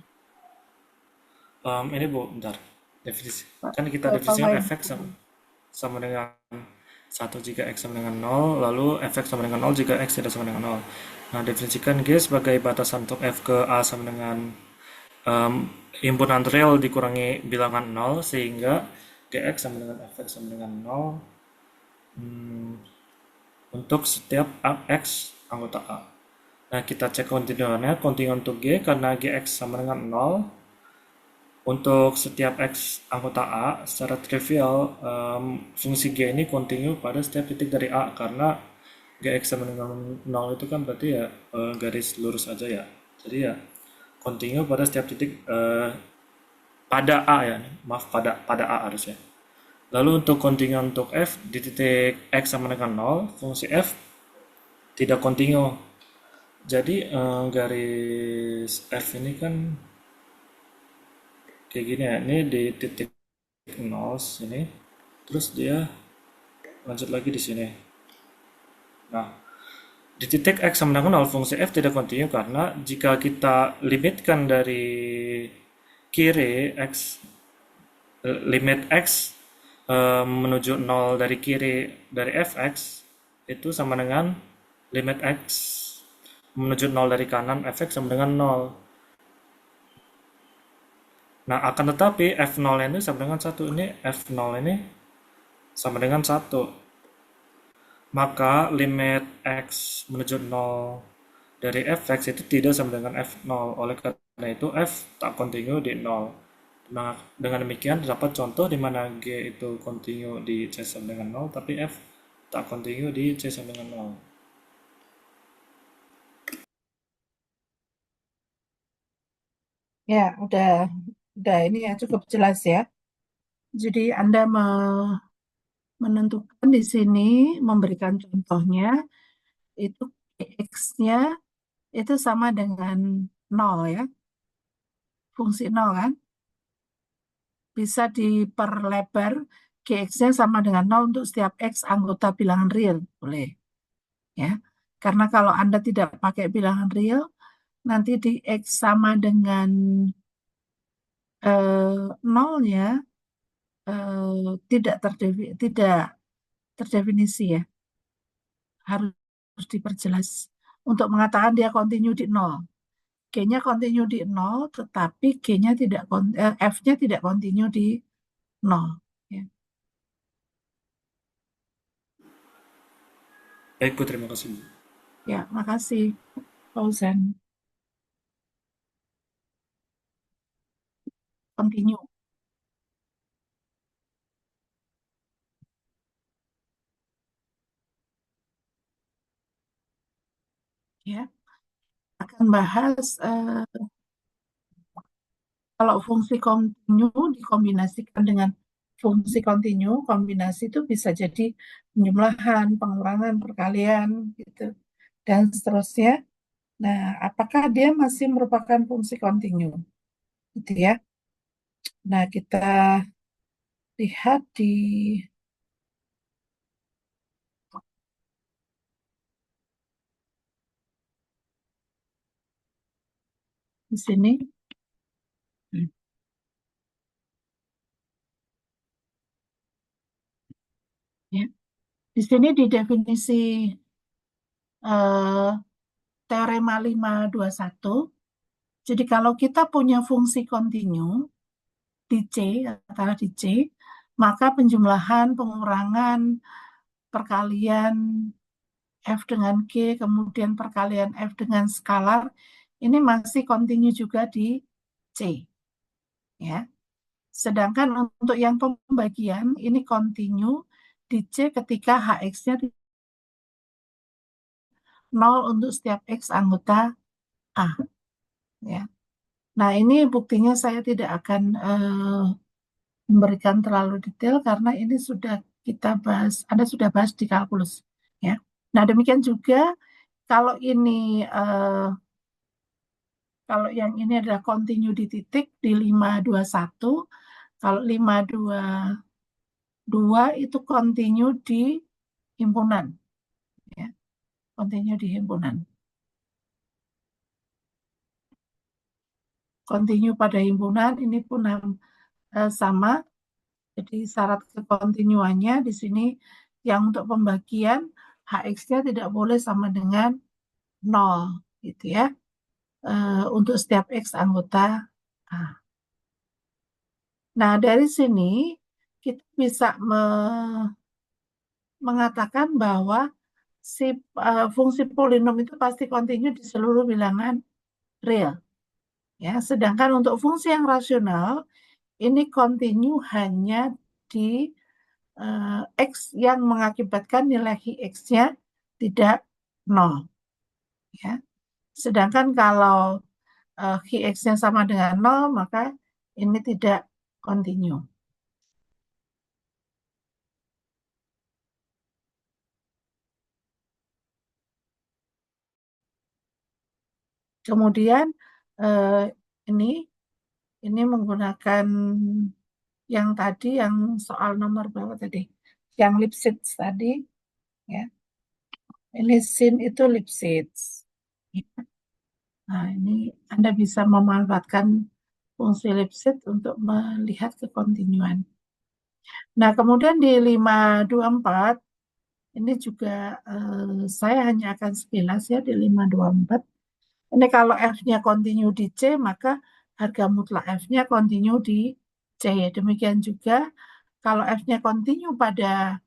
ini Bu, bentar. Definisi. Kan kita Kalau definisikan yang Fx sama dengan 1 jika X sama dengan 0, lalu Fx sama dengan 0 jika X tidak sama dengan 0. Nah, definisikan G sebagai batasan untuk F ke A sama dengan himpunan real dikurangi bilangan 0, sehingga Gx sama dengan Fx sama dengan 0 untuk setiap X anggota A. Nah, kita cek kontinuannya, kontinu untuk G karena Gx sama dengan 0, Untuk setiap X anggota A, secara trivial, fungsi G ini kontinu pada setiap titik dari A, karena Gx sama dengan 0 itu kan berarti ya garis lurus aja ya. Jadi ya kontinu pada setiap titik pada A ya, maaf pada A harusnya. Lalu untuk kontinu untuk F di titik X sama dengan 0, fungsi F tidak kontinu. Jadi garis F ini kan kayak gini ya, ini di titik 0 sini, terus dia lanjut lagi di sini. Nah, di titik X sama dengan 0 fungsi F tidak kontinu karena jika kita limitkan dari kiri X, limit X menuju 0 dari kiri dari fx itu sama dengan limit X menuju 0 dari kanan fx sama dengan 0. Nah, akan tetapi f0 ini sama dengan 1. Ini f0 ini sama dengan 1. Maka limit X menuju 0 dari fx itu tidak sama dengan f0. Oleh karena itu f tak kontinu di 0. Nah, dengan demikian terdapat contoh di mana G itu kontinu di C sama dengan 0, tapi F tak kontinu di C sama dengan 0. Ya, udah ini ya cukup jelas ya. Jadi Anda menentukan di sini, memberikan contohnya, itu X-nya itu sama dengan 0 ya, fungsi 0 kan. Bisa diperlebar Gx-nya sama dengan 0 untuk setiap X anggota bilangan real, boleh. Ya, karena kalau Anda tidak pakai bilangan real, nanti di X sama dengan 0-nya tidak terdefinisi ya, harus diperjelas untuk mengatakan dia kontinu di 0. G-nya kontinu di 0, tetapi G-nya tidak F-nya tidak kontinu di 0. Ya. Baik, Bu, terima kasih, Bu. Ya, makasih, Fauzan. Continue. Ya, akan bahas kalau fungsi kontinu dikombinasikan dengan fungsi kontinu, kombinasi itu bisa jadi penjumlahan, pengurangan, perkalian, gitu, dan seterusnya. Nah, apakah dia masih merupakan fungsi kontinu? Gitu ya. Nah, kita lihat di sini. Ya. Di sini di definisi teorema 521. Jadi kalau kita punya fungsi kontinu di C, katakanlah di C, maka penjumlahan, pengurangan, perkalian F dengan G, kemudian perkalian F dengan skalar, ini masih kontinu juga di C. Ya. Sedangkan untuk yang pembagian, ini kontinu di C ketika HX-nya 0 untuk setiap X anggota A. Ya. Nah, ini buktinya saya tidak akan memberikan terlalu detail karena ini sudah kita bahas, Anda sudah bahas di kalkulus. Ya. Nah, demikian juga kalau ini kalau yang ini adalah kontinu di titik di 521, kalau 522 itu kontinu di himpunan. Ya. Kontinu di himpunan. Kontinu pada himpunan ini pun sama. Jadi syarat kekontinuannya di sini yang untuk pembagian HX-nya tidak boleh sama dengan 0 gitu ya. Untuk setiap X anggota A. Nah, dari sini kita bisa mengatakan bahwa si fungsi polinom itu pasti kontinu di seluruh bilangan real. Ya, sedangkan untuk fungsi yang rasional ini continue hanya di X yang mengakibatkan nilai X-nya tidak 0. Ya. Sedangkan kalau X-nya sama dengan 0, maka ini tidak continue. Kemudian ini menggunakan yang tadi, yang soal nomor berapa tadi? Yang Lipschitz tadi, ya. Ini sin itu Lipschitz. Nah, ini Anda bisa memanfaatkan fungsi Lipschitz untuk melihat kekontinuan. Nah, kemudian di 524, ini juga saya hanya akan sekilas ya di 524. Ini kalau F-nya continue di C, maka harga mutlak F-nya continue di C. Demikian juga kalau F-nya continue pada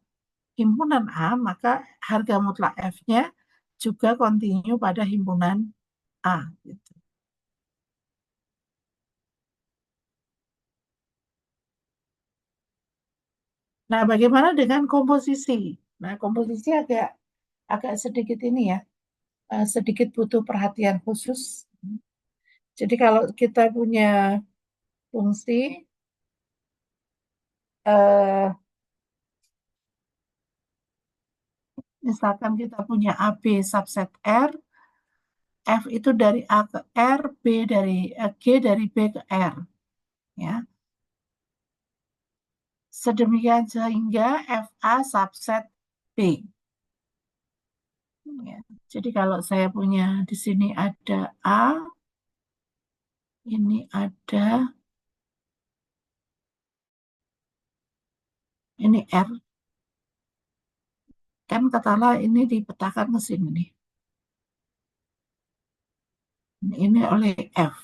himpunan A, maka harga mutlak F-nya juga continue pada himpunan A. Gitu. Nah, bagaimana dengan komposisi? Nah, komposisi agak sedikit ini ya, sedikit butuh perhatian khusus. Jadi kalau kita punya fungsi, misalkan kita punya AB subset R, F itu dari A ke R, G dari B ke R, ya. Sedemikian sehingga FA subset B. Ya. Jadi kalau saya punya di sini ada A, ini ada, ini R, kan katakanlah ini dipetakan ke sini nih. Ini oleh F.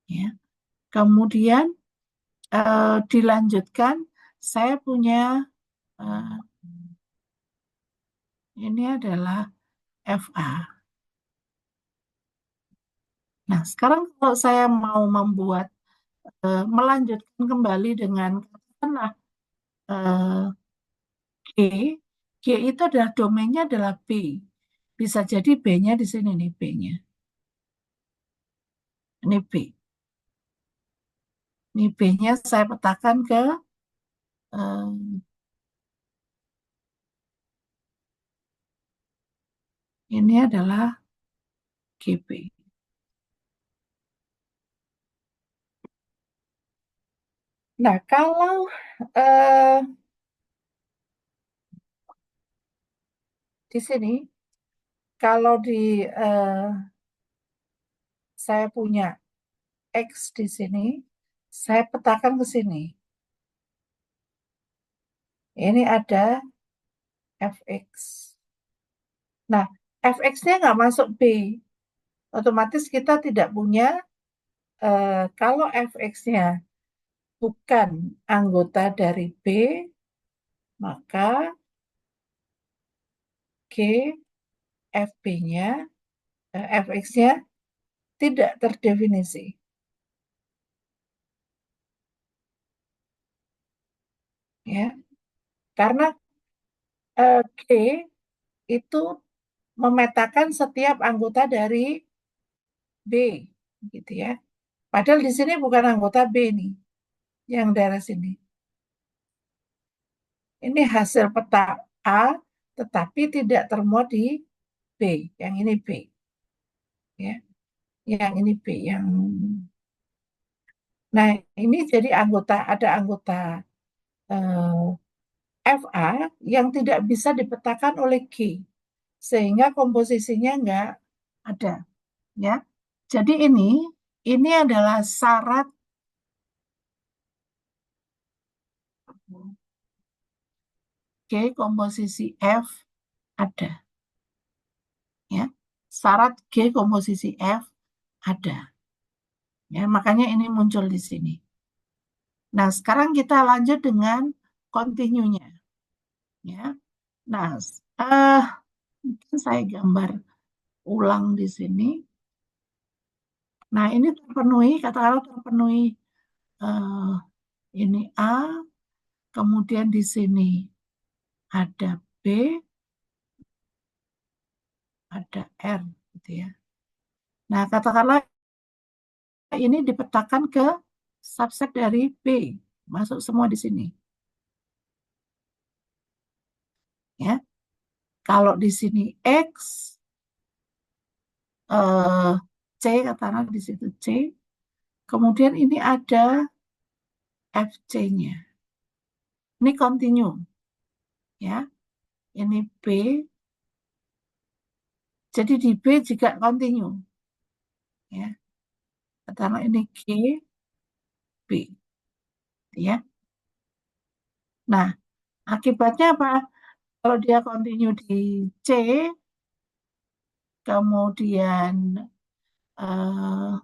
Ya. Kemudian dilanjutkan, saya punya ini adalah FA. Nah, sekarang kalau saya mau membuat melanjutkan kembali dengan katakanlah G, G itu adalah domainnya adalah B. Bisa jadi B-nya di sini nih, B-nya. Ini B. Ini B-nya saya petakan ke ini adalah GB. Nah, kalau di sini, kalau di saya punya X di sini, saya petakan ke sini. Ini ada fx. Nah, fx-nya nggak masuk B. Otomatis kita tidak punya, kalau fx-nya bukan anggota dari B, maka G, FB-nya, fx-nya tidak terdefinisi. Ya, karena G itu memetakan setiap anggota dari B, gitu ya. Padahal di sini bukan anggota B nih, yang daerah sini. Ini hasil peta A, tetapi tidak termuat di B. Yang ini B, ya. Yang ini B, yang. Nah, ini jadi ada anggota FA yang tidak bisa dipetakan oleh G, sehingga komposisinya nggak ada, ya. Jadi ini adalah syarat G komposisi F ada, ya. Syarat G komposisi F ada, ya. Makanya ini muncul di sini. Nah, sekarang kita lanjut dengan continue-nya, ya. Nah, mungkin saya gambar ulang di sini. Nah, ini terpenuhi, katakanlah terpenuhi eh, ini A, kemudian di sini ada B, ada R, gitu ya. Nah, katakanlah ini dipetakan ke subset dari B, masuk semua di sini. Ya, kalau di sini X, eh, C, katakanlah di situ C, kemudian ini ada FC-nya. Ini continue, ya. Ini B, jadi di B juga continue, ya. Katakanlah ini G, B, ya. Nah, akibatnya apa? Kalau dia continue di C, kemudian eh,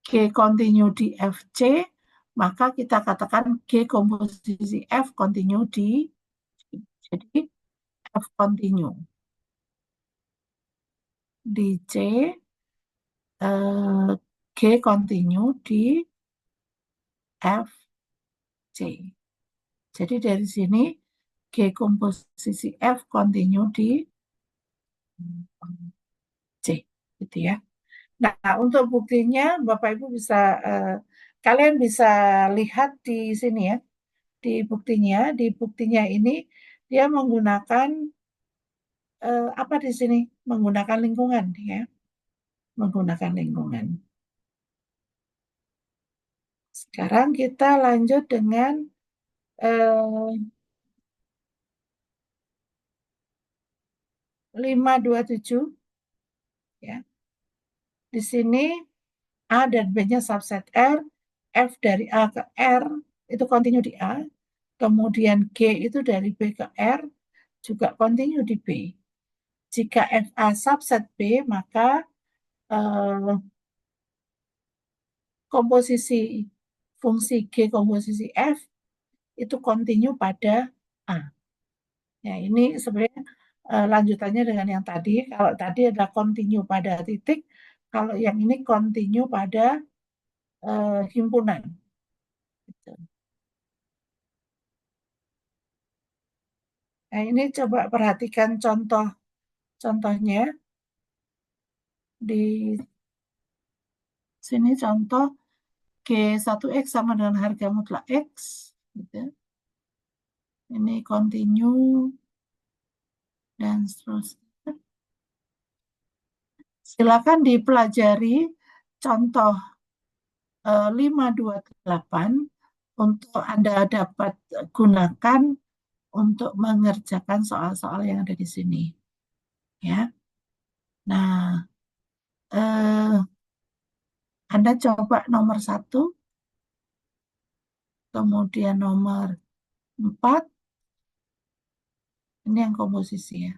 G continue di FC, maka kita katakan G komposisi F continue di C. Jadi F continue di C, G continue di FC. Jadi dari sini G komposisi F continue di C, gitu ya. Nah, untuk buktinya Bapak Ibu bisa kalian bisa lihat di sini ya, di buktinya ini dia menggunakan apa di sini? Menggunakan lingkungan ya, menggunakan lingkungan. Sekarang kita lanjut dengan eh, 527 ya. Di sini A dan B-nya subset R, F dari A ke R itu continue di A, kemudian G itu dari B ke R juga continue di B. Jika FA subset B, maka eh, komposisi fungsi G komposisi F itu continue pada A. Ya, ini sebenarnya lanjutannya dengan yang tadi. Kalau tadi ada continue pada titik, kalau yang ini continue pada himpunan. Gitu. Nah, ini coba perhatikan contohnya di sini contoh G1X sama dengan harga mutlak X. Gitu. Ini continue dan seterusnya. Silakan dipelajari contoh 528 untuk Anda dapat gunakan untuk mengerjakan soal-soal yang ada di sini. Ya. Nah, eh, Anda coba nomor 1, kemudian nomor 4, ini yang komposisi ya.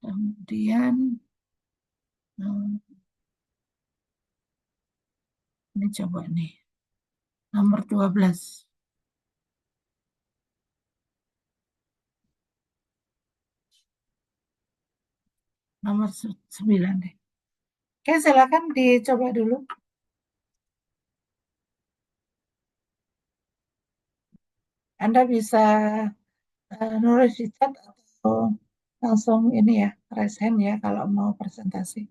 Kemudian ini coba nih, nomor 12. Nomor 9 deh. Oke, silakan dicoba dulu. Anda bisa nulis di chat atau langsung ini ya, raise hand ya kalau mau presentasi.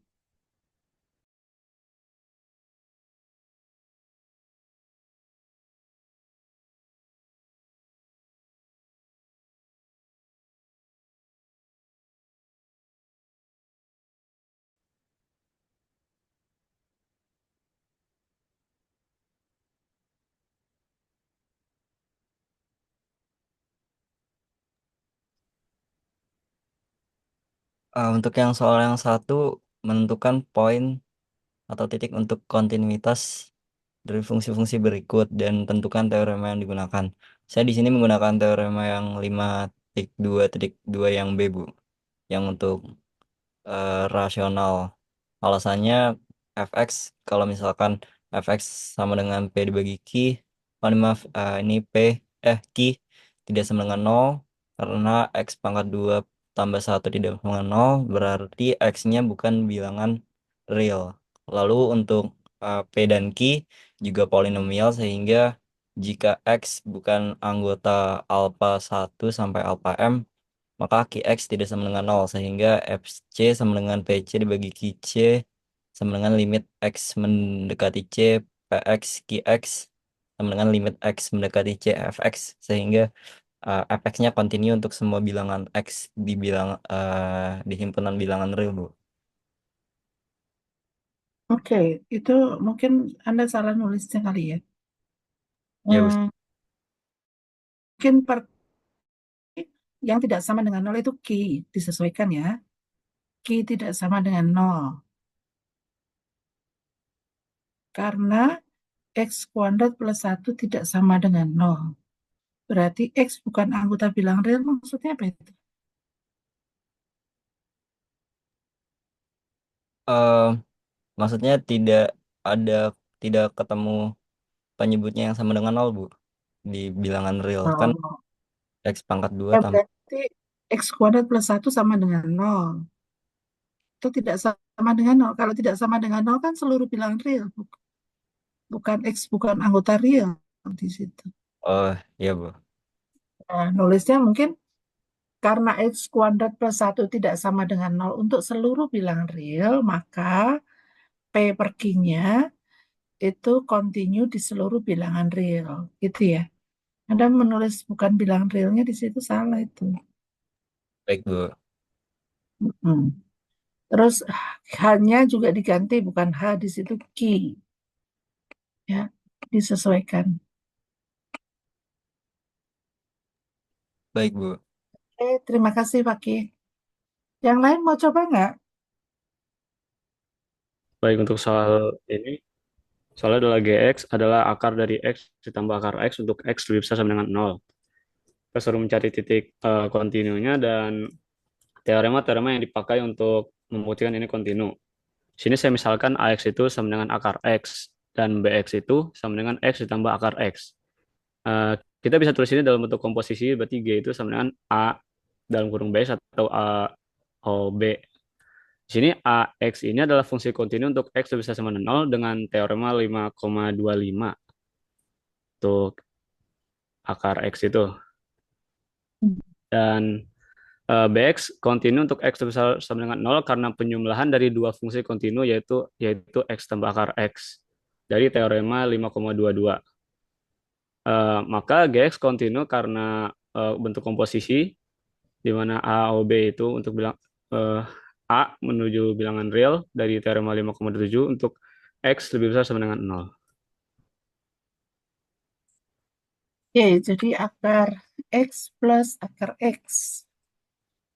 Untuk yang soal yang satu, menentukan poin atau titik untuk kontinuitas dari fungsi-fungsi berikut dan tentukan teorema yang digunakan. Saya di sini menggunakan teorema yang 5.2.2 yang B, Bu. Yang untuk rasional. Alasannya fx, kalau misalkan fx sama dengan P dibagi Q, maaf, ini Q tidak sama dengan 0 karena X pangkat 2 tambah 1 tidak sama dengan 0, berarti X-nya bukan bilangan real. Lalu untuk P dan Q juga polinomial, sehingga jika X bukan anggota alpha 1 sampai alpha M, maka QX tidak sama dengan 0, sehingga FC sama dengan PC dibagi QC sama dengan limit X mendekati C, PX, QX sama dengan limit X mendekati C, FX, sehingga fx-nya continue untuk semua bilangan X di himpunan bilangan real, Bu. Oke, itu mungkin Anda salah nulisnya kali ya. Ya, Bu. Mungkin yang tidak sama dengan 0 itu Q, disesuaikan ya. Q tidak sama dengan 0. Karena X kuadrat plus 1 tidak sama dengan 0. Berarti X bukan anggota bilang real, maksudnya apa itu? Eh, Maksudnya ada tidak ketemu penyebutnya yang sama dengan 0, Bu, di bilangan real. Kan Oh, X pangkat 2 tambah. berarti X kuadrat plus 1 sama dengan 0. Itu tidak sama dengan 0. Kalau tidak sama dengan 0 kan seluruh bilangan real. Bukan X, bukan anggota real di situ. Oh, iya, Bu. Nah, nulisnya mungkin karena X kuadrat plus 1 tidak sama dengan 0 untuk seluruh bilangan real, maka P per Q-nya itu continue di seluruh bilangan real. Gitu ya. Anda menulis bukan bilangan realnya di situ salah itu. Baik, Bu. Mm. Terus H-nya juga diganti, bukan H di situ Q. Ya, disesuaikan. Baik, Bu. Terima kasih Pak Ki. Yang lain mau coba nggak? Baik, untuk soal ini, soalnya adalah GX adalah akar dari X ditambah akar X untuk X lebih besar sama dengan 0. Kita suruh mencari titik kontinunya dan teorema-teorema yang dipakai untuk membuktikan ini kontinu. Di sini saya misalkan AX itu sama dengan akar X dan BX itu sama dengan X ditambah akar X. Kita bisa tulis ini dalam bentuk komposisi, berarti G itu sama dengan A dalam kurung BX atau A O B. Di sini AX ini adalah fungsi kontinu untuk X lebih besar sama dengan 0 dengan teorema 5,25 untuk akar X itu. Dan Bx kontinu untuk X lebih besar sama dengan 0 karena penyumlahan dari dua fungsi kontinu yaitu X tambah akar X dari teorema 5,22. Maka Gx kontinu karena bentuk komposisi di mana A, O, B itu untuk bilang A menuju bilangan real dari teorema 5,27 untuk X lebih besar sama dengan 0. Oke, jadi akar X plus akar X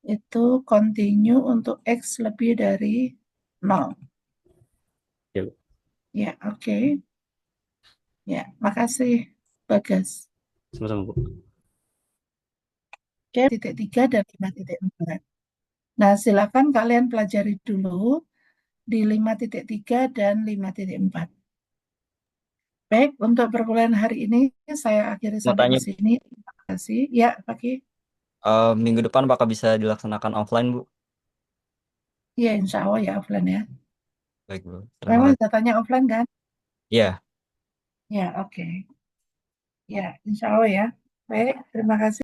itu continue untuk X lebih dari 0. Ya, Ya, oke. Ya, makasih Bagas. sama-sama, Bu. Oke, titik 3 dan 5.4. Nah, silakan kalian pelajari dulu di 5.3 dan 5.4. Baik, untuk perkuliahan hari ini saya akhiri Mau sampai di tanya, sini. Terima kasih. Ya, Pak Ki. minggu depan apakah bisa dilaksanakan offline, Bu? Ya, insya Allah ya offline ya. Baik, Bu. Terima Memang kasih. datanya offline kan? Ya. Ya, oke. Ya, insya Allah ya. Baik, terima kasih.